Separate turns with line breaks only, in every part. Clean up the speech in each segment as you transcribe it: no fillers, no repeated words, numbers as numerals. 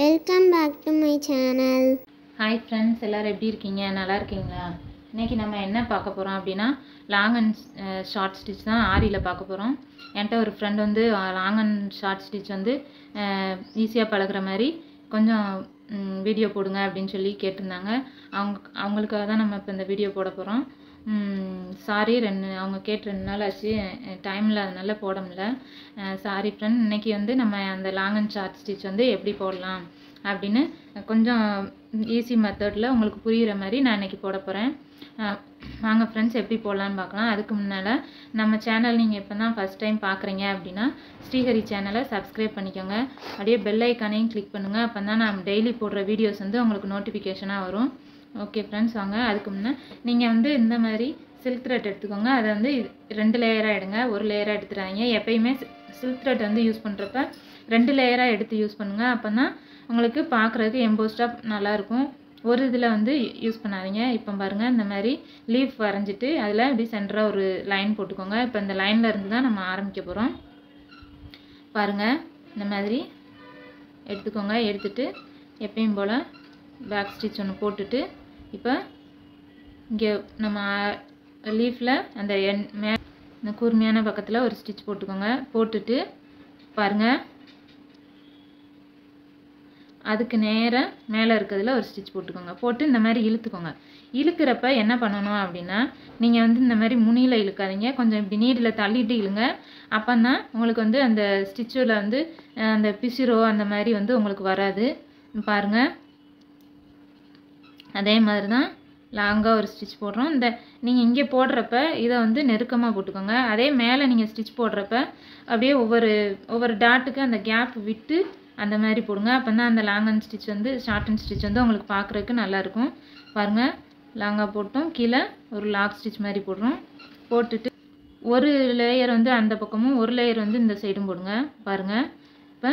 Welcome back to my channel.
Hi friends, எல்லோரும் எப்படி இருக்கீங்க? நல்லா இருக்கீங்களா? இன்றைக்கி நம்ம என்ன பார்க்க போகிறோம் அப்படின்னா லாங் அண்ட் ஷார்ட் ஸ்டிச் தான் ஆரியில் பார்க்க போகிறோம். என்கிட்ட ஒரு ஃப்ரெண்ட் வந்து லாங் அண்ட் ஷார்ட் ஸ்டிச் வந்து ஈஸியாக பழகுற மாதிரி கொஞ்சம் வீடியோ போடுங்க அப்படின்னு சொல்லி கேட்டிருந்தாங்க. அவங்களுக்காக தான் நம்ம இப்போ இந்த வீடியோ போட போகிறோம். சாரி, அவங்க கேட்டு 2 நாள் ஆச்சு, டைமில் அதனால போட முடியல. Sorry friend. இன்றைக்கி வந்து நம்ம அந்த லாங் அண்ட் ஷார்ட் ஸ்டிச் வந்து எப்படி போடலாம் அப்படின்னு கொஞ்சம் ஈஸி மெத்தடில் உங்களுக்கு புரிகிற மாதிரி நான் இன்றைக்கி போட போகிறேன். வாங்க ஃப்ரெண்ட்ஸ், எப்படி போடலான்னு பார்க்கலாம். அதுக்கு முன்னால் நம்ம சேனல் நீங்கள் இப்போ தான் ஃபஸ்ட் டைம் பார்க்குறீங்க அப்படின்னா ஸ்ரீஹரி சேனலை சப்ஸ்கிரைப் பண்ணிக்கோங்க. அப்படியே பெல் ஐக்கானையும் கிளிக் பண்ணுங்கள். அப்போ தான் நான் டெய்லி போடுற வீடியோஸ் வந்து உங்களுக்கு நோட்டிஃபிகேஷனாக வரும். ஓகே ஃப்ரெண்ட்ஸ், வாங்க. அதுக்கு முன்னே நீங்கள் வந்து இந்த மாதிரி சில்க் த்ரெட் எடுத்துக்கோங்க. அதை வந்து 2 லேயராக எடுங்க, 1 லேயராக எடுத்துறாங்க. எப்பயுமே சில்க் த்ரெட் வந்து யூஸ் பண்ணுறப்ப 2 லேயராக எடுத்து யூஸ் பண்ணுங்கள். அப்போ தான் உங்களுக்கு பார்க்குறதுக்கு எம்போஸ்டாக நல்லாயிருக்கும். ஒரு இதில் வந்து யூஸ் பண்ணாதீங்க. இப்போ பாருங்கள், இந்த மாதிரி லீஃப் வரைஞ்சிட்டு அதில் இப்படி சென்டராக ஒரு லைன் போட்டுக்கோங்க. இப்போ இந்த லைனில் இருந்து தான் நம்ம ஆரம்பிக்க போகிறோம். பாருங்கள், இந்த மாதிரி எடுத்துக்கோங்க. எடுத்துகிட்டு எப்பயும் போல் பேக் ஸ்டிச் ஒன்று போட்டுட்டு இப்போ இங்கே நம்ம லீஃபில் அந்த இந்த கூர்மையான பக்கத்தில் ஒரு ஸ்டிச் போட்டுக்கோங்க. போட்டுட்டு பாருங்கள், அதுக்கு நேராக மேலே இருக்கிறதுல ஒரு ஸ்டிச் போட்டுக்கோங்க. போட்டு இந்த மாதிரி இழுத்துக்கோங்க. இழுக்கிறப்ப என்ன பண்ணணும் அப்படின்னா, நீங்கள் வந்து இந்த மாதிரி முனியில் இழுக்காதீங்க, கொஞ்சம் இப்படி நீடில் தள்ளிட்டு இழுங்க. அப்போ தான் உங்களுக்கு வந்து அந்த ஸ்டிச்சில் வந்து அந்த பிசிரோ அந்த மாதிரி வந்து உங்களுக்கு வராது. பாருங்கள், அதே மாதிரி தான் லாங்காக ஒரு ஸ்டிச் போடுறோம். இந்த நீங்கள் இங்கே போடுறப்ப இதை வந்து நெருக்கமாக போட்டுக்கோங்க. அதே மேலே நீங்கள் ஸ்டிச் போடுறப்ப அப்படியே ஒவ்வொரு டாட்டுக்கு அந்த கேப் விட்டு அந்த மாதிரி போடுங்க. அப்போ தான் அந்த லாங் அண்ட் ஸ்டிச் வந்து ஷார்ட் அண்ட் ஸ்டிச் வந்து உங்களுக்கு பார்க்குறதுக்கு நல்லாயிருக்கும். பாருங்கள், லாங்காக போட்டோம், கீழே ஒரு லாக் ஸ்டிச் மாதிரி போடுறோம். போட்டுட்டு ஒரு லேயர் வந்து அந்த பக்கமும் ஒரு லேயர் வந்து இந்த சைடும் போடுங்க. பாருங்கள், இப்போ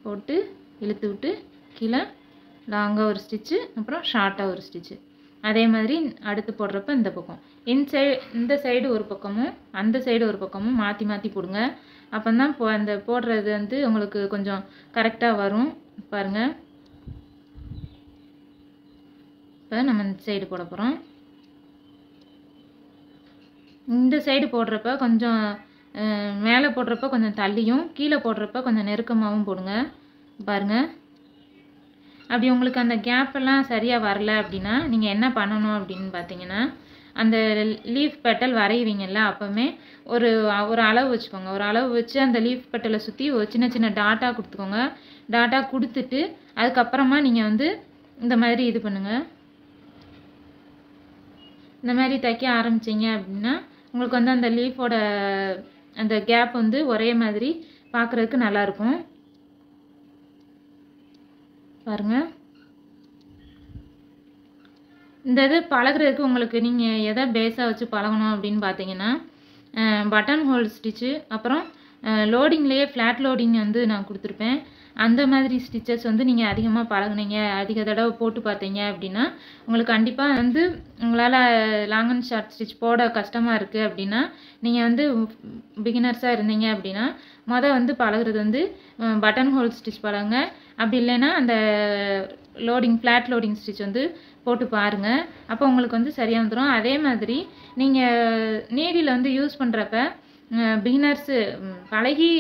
போட்டு இழுத்து விட்டு கீழே லாங்காக ஒரு ஸ்டிச்சு, அப்புறம் ஷார்ட்டாக ஒரு ஸ்டிச்சு. அதே மாதிரி அடுத்து போடுறப்ப இந்த பக்கம் இந்த சைடு ஒரு பக்கமும் அந்த சைடு ஒரு பக்கமும் மாற்றி மாற்றி போடுங்க. அப்போ தான் அந்த போடுறது வந்து உங்களுக்கு கொஞ்சம் கரெக்டாக வரும். பாருங்கள், இப்போ நம்ம இந்த சைடு போட போகிறோம். இந்த சைடு போடுறப்ப கொஞ்சம் மேலே போடுறப்ப கொஞ்சம் தள்ளியும், கீழே போடுறப்ப கொஞ்சம் நெருக்கமாகவும் போடுங்க. பாருங்கள், அப்படி உங்களுக்கு அந்த கேப்பெல்லாம் சரியாக வரல அப்படின்னா நீங்கள் என்ன பண்ணணும் அப்படின்னு பார்த்தீங்கன்னா, அந்த லீஃப் பெட்டல் வரைவீங்கல்ல, அப்போவுமே ஒரு அளவு வச்சுக்கோங்க. ஒரு அளவு வச்சு அந்த லீஃப் பெட்டலை சுற்றி ஒரு சின்ன சின்ன டாட்டாக கொடுத்துக்கோங்க. டாட்டாக கொடுத்துட்டு அதுக்கப்புறமா நீங்கள் வந்து இந்த மாதிரி இது பண்ணுங்கள். இந்த மாதிரி தைக்க ஆரம்பிச்சிங்க அப்படின்னா உங்களுக்கு வந்து அந்த லீஃபோட அந்த கேப் வந்து ஒரே மாதிரி பார்க்குறதுக்கு நல்லாயிருக்கும். பாருங்கள், இந்த இது பழகிறதுக்கு உங்களுக்கு நீங்கள் எதை பேஸாக வச்சு பழகணும் அப்படின்னு பார்த்தீங்கன்னா, பட்டன் ஹோல் ஸ்டிச்சு, அப்புறம் லோடிங்லேயே ஃப்ளாட் லோடிங் வந்து நான் கொடுத்துருப்பேன். அந்த மாதிரி ஸ்டிச்சஸ் வந்து நீங்கள் அதிகமாக பழகுனீங்க, அதிக தடவை போட்டு பார்த்தீங்க அப்படின்னா உங்களுக்கு கண்டிப்பாக வந்து உங்களால் லாங் அண்ட் ஷார்ட் ஸ்டிச் போட கஷ்டமாக இருக்குது அப்படின்னா, நீங்கள் வந்து பிகினர்ஸாக இருந்தீங்க அப்படின்னா வந்து பழகுறது வந்து பட்டன் ஹோல் ஸ்டிச் பழகுங்க. அப்படி இல்லைன்னா அந்த ஃப்ளாட் லோடிங் ஸ்டிச் வந்து போட்டு பாருங்கள். அப்போ உங்களுக்கு வந்து சரியாக வந்துடும். அதே மாதிரி நீங்கள் நீடில் வந்து யூஸ் பண்ணுறப்ப பிகினர்ஸு பழகி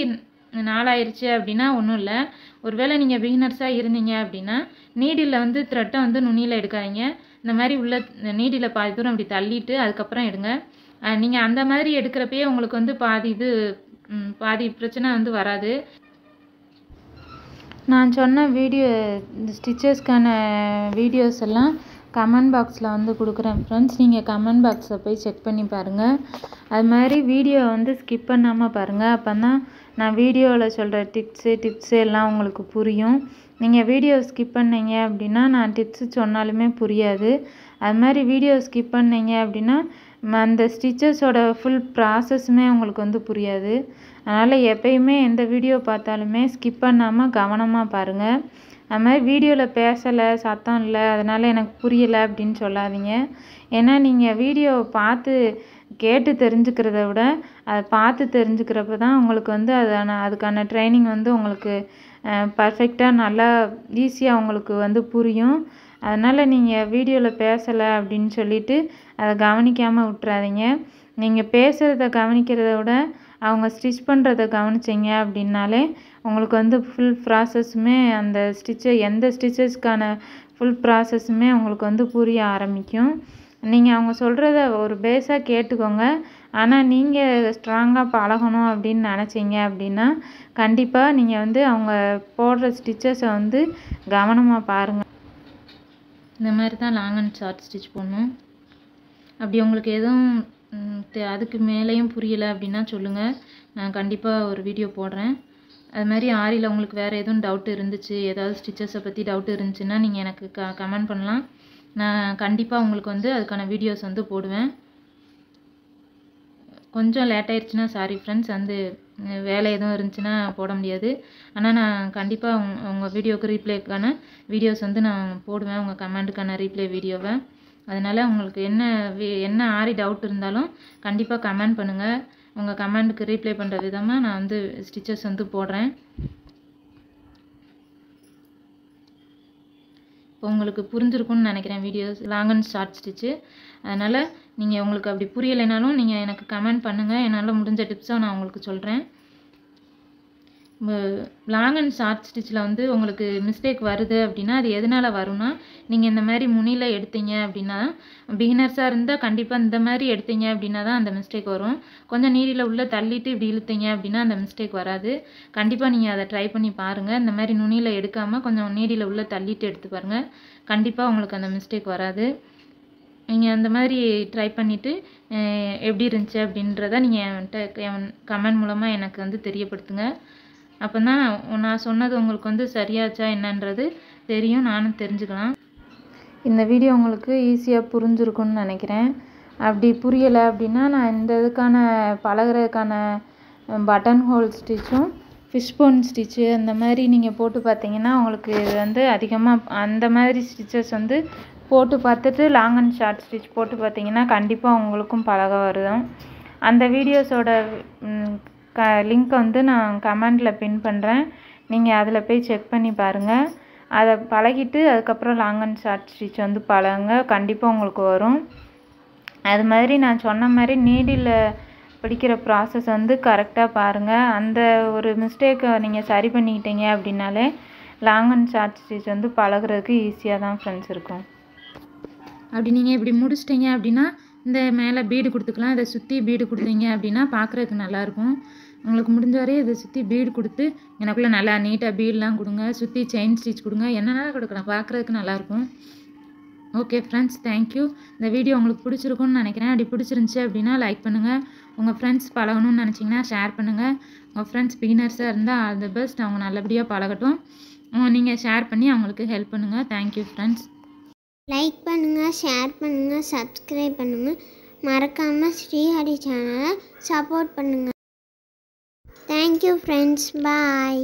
நாளாயிருச்சு அப்படின்னா ஒன்றும் இல்லை. ஒருவேளை நீங்கள் பிகினர்ஸாக இருந்தீங்க அப்படின்னா நீடில் வந்து த்ரெட்டை வந்து நுனியில் எடுக்காதீங்க. இந்த மாதிரி உள்ள நீடில் பாதி தூரம் அப்படி தள்ளிட்டு அதுக்கப்புறம் எடுங்க. நீங்கள் அந்த மாதிரி எடுக்கிறப்பயே உங்களுக்கு வந்து பாதி பிரச்சனை வந்து வராது. நான் சொன்ன இந்த ஸ்டிச்சஸ்க்கான வீடியோஸ் எல்லாம் கமெண்ட் பாக்ஸில் வந்து கொடுக்குறேன் ஃப்ரெண்ட்ஸ். நீங்கள் கமெண்ட் பாக்ஸை போய் செக் பண்ணி பாருங்கள். அது மாதிரி வீடியோ வந்து ஸ்கிப் பண்ணாமல் பாருங்கள். அப்போ தான் நான் வீடியோவில் சொல்கிற டிப்ஸு எல்லாம் உங்களுக்கு புரியும். நீங்கள் வீடியோ ஸ்கிப் பண்ணீங்க அப்படின்னா நான் டிப்ஸு சொன்னாலுமே புரியாது. அது மாதிரி வீடியோ ஸ்கிப் பண்ணீங்க அப்படின்னா அந்த ஸ்டிச்சஸோட ஃபுல் ப்ராசஸுமே உங்களுக்கு வந்து புரியாது. அதனால் எப்பயுமே எந்த வீடியோ பார்த்தாலுமே ஸ்கிப் பண்ணாமல் கவனமாக பாருங்கள். அது மாதிரி வீடியோவில் பேசலை, சத்தம் இல்லை, அதனால் எனக்கு புரியலை அப்படின்னு சொல்லாதீங்க. ஏன்னா நீங்கள் வீடியோவை பார்த்து கேட்டு தெரிஞ்சுக்கிறத விட அதை பார்த்து தெரிஞ்சுக்கிறப்ப தான் உங்களுக்கு வந்து அதுக்கான ட்ரைனிங் வந்து உங்களுக்கு பர்ஃபெக்டாக நல்லா ஈஸியாக உங்களுக்கு வந்து புரியும். அதனால் நீங்கள் வீடியோவில் பேசலை அப்படின்னு சொல்லிவிட்டு அதை கவனிக்காமல் விட்டுறாதீங்க. நீங்கள் பேசுகிறத கவனிக்கிறத விட அவங்க ஸ்டிச் பண்ணுறத கவனிச்சிங்க அப்படின்னாலே உங்களுக்கு வந்து ஃபுல் ப்ராசஸுமே அந்த எந்த ஸ்டிச்சஸ்க்கான ஃபுல் ப்ராசஸுமே உங்களுக்கு வந்து புரிய ஆரம்பிக்கும். நீங்கள் அவங்க சொல்கிறத ஒரு பேஸாக கேட்டுக்கோங்க. ஆனால் நீங்கள் ஸ்ட்ராங்காக பழகணும் அப்படின்னு நினச்சிங்க அப்படின்னா கண்டிப்பாக நீங்கள் வந்து அவங்க போடுற ஸ்டிச்சஸை வந்து கவனமாக பாருங்கள். இந்த மாதிரி தான் லாங் அண்ட் ஷார்ட் ஸ்டிச் போடணும். அப்படி உங்களுக்கு எதுவும் அதுக்கு மேலேயும் புரியலை அப்படின்னா சொல்லுங்கள், நான் கண்டிப்பாக ஒரு வீடியோ போடுறேன். அது மாதிரி ஆரியில் உங்களுக்கு வேறு எதுவும் டவுட் இருந்துச்சு, ஏதாவது ஸ்டிச்சஸை பற்றி டவுட் இருந்துச்சுன்னா நீங்கள் எனக்கு கமெண்ட் பண்ணலாம். நான் கண்டிப்பாக உங்களுக்கு வந்து அதுக்கான வீடியோஸ் வந்து போடுவேன். கொஞ்சம் லேட் ஆயிடுச்சுன்னா சாரி ஃப்ரெண்ட்ஸ், வந்து வேலை எதுவும் இருந்துச்சுன்னா போட முடியாது. ஆனால் நான் கண்டிப்பாக உங்கள் வீடியோவுக்கு ரீப்ளேக்கான வீடியோஸ் வந்து நான் போடுவேன், உங்கள் கமெண்ட்டுக்கான ரீப்ளே வீடியோவை. அதனால் உங்களுக்கு என்ன ஆரி டவுட் இருந்தாலும் கண்டிப்பாக கமெண்ட் பண்ணுங்கள். உங்கள் கமெண்ட்டுக்கு ரீப்ளே பண்ணுற விதமாக நான் வந்து ஸ்டிச்சஸ் வந்து போடுறேன். இப்போ உங்களுக்கு புரிஞ்சிருக்கும்னு நினைக்கிறேன் videos long and short stitch. அதனால் நீங்கள் உங்களுக்கு அப்படி புரியலைனாலும் நீங்கள் எனக்கு கமெண்ட் பண்ணுங்கள், என்னால் முடிஞ்ச டிப்ஸை நான் உங்களுக்கு சொல்கிறேன். லாங் அண்ட் ஷார்ட் ஸ்டிச்சில் வந்து உங்களுக்கு மிஸ்டேக் வருது அப்படின்னா அது எதனால் வரும்னா, நீங்கள் இந்த மாதிரி முனியில் எடுத்தீங்க அப்படின்னா, பிகினர்ஸாக இருந்தால் கண்டிப்பாக இந்த மாதிரி எடுத்தீங்க அப்படின்னா தான் அந்த மிஸ்டேக் வரும். கொஞ்சம் நீடியில் உள்ளே தள்ளிட்டு இப்படி இழுத்தீங்க அப்படின்னா அந்த மிஸ்டேக் வராது. கண்டிப்பாக நீங்கள் அதை ட்ரை பண்ணி பாருங்கள். இந்த மாதிரி நுனியில் எடுக்காமல் கொஞ்சம் நீடியில் உள்ளே தள்ளிட்டு எடுத்து பாருங்கள், கண்டிப்பாக உங்களுக்கு அந்த மிஸ்டேக் வராது. நீங்கள் அந்த மாதிரி ட்ரை பண்ணிவிட்டு எப்படி இருந்துச்சு அப்படின்றத நீங்கள் என்கிட்ட கமெண்ட் மூலமாக எனக்கு வந்து தெரியப்படுத்துங்க. அப்போ தான் நான் சொன்னது உங்களுக்கு வந்து சரியாச்சா என்னன்றது தெரியும், நானும் தெரிஞ்சுக்கலாம். இந்த வீடியோ உங்களுக்கு ஈஸியாக புரிஞ்சிருக்குன்னு நினைக்கிறேன். அப்படி புரியலை அப்படின்னா நான் இந்த இதுக்கான பழகிறதுக்கான பட்டன் ஹோல் ஸ்டிச்சும் ஃபிஷ் போன் ஸ்டிச்சு அந்த மாதிரி நீங்கள் போட்டு பார்த்தீங்கன்னா உங்களுக்கு இது வந்து அதிகமாக அந்த மாதிரி ஸ்டிச்சஸ் வந்து போட்டு பார்த்துட்டு லாங் அண்ட் ஷார்ட் ஸ்டிச் போட்டு பார்த்தீங்கன்னா கண்டிப்பாக உங்களுக்கும் பழக வரும். அந்த வீடியோஸோட லிங்க் வந்து நான் கமெண்டில் பின் பண்ணுறேன், நீங்கள் அதில் போய் செக் பண்ணி பாருங்கள். அதை பழகிட்டு அதுக்கப்புறம் லாங் அண்ட் ஷார்ட் ஸ்டிச் வந்து பழகுங்க, கண்டிப்பாக உங்களுக்கு வரும். அது மாதிரி நான் சொன்ன மாதிரி நீடில் பிடிக்கிற ப்ராசஸ் வந்து கரெக்டாக பாருங்கள். அந்த ஒரு மிஸ்டேக்கை நீங்கள் சரி பண்ணிக்கிட்டீங்க அப்படின்னாலே லாங் அண்ட் ஷார்ட் ஸ்டிச் வந்து பழகிறதுக்கு ஈஸியாக தான் ஃப்ரெண்ட்ஸ் இருக்கும். அப்படி நீங்கள் இப்படி முடிச்சிட்டிங்க அப்படின்னா இந்த மேலே பீடு கொடுத்துக்கலாம். இதை சுற்றி பீடு கொடுத்தீங்க அப்படின்னா பார்க்குறதுக்கு நல்லாயிருக்கும். உங்களுக்கு முடிஞ்ச வரையும் இதை சுற்றி பீடு கொடுத்து எனக்குள்ளே நல்லா நீட்டாக பீடெலாம் கொடுங்க, சுற்றி செயின் ஸ்டிச் கொடுங்க, என்னென்ன கொடுக்கலாம், பார்க்குறதுக்கு நல்லாயிருக்கும். Okay friends, thank you. இந்த வீடியோ உங்களுக்கு பிடிச்சிருக்குன்னு நினைக்கிறேன். அப்படி பிடிச்சிருந்துச்சி அப்படின்னா லைக் பண்ணுங்கள். உங்கள் ஃப்ரெண்ட்ஸ் பழகணும்னு நினச்சிங்கன்னா ஷேர் பண்ணுங்கள். உங்கள் ஃப்ரெண்ட்ஸ் பிகினர்ஸாக இருந்தால் ஆல் தி பெஸ்ட், அவங்க நல்லபடியாக பழகட்டும். நீங்கள் ஷேர் பண்ணி அவங்களுக்கு ஹெல்ப் பண்ணுங்கள். Thank you friends.
லைக் பண்ணுங்கள், ஷேர் பண்ணுங்கள், சப்ஸ்கிரைப் பண்ணுங்கள். மறக்காமல் ஸ்ரீஹரி சேனலை சப்போர்ட் பண்ணுங்கள். தேங்க்யூ ஃப்ரெண்ட்ஸ், பாய்.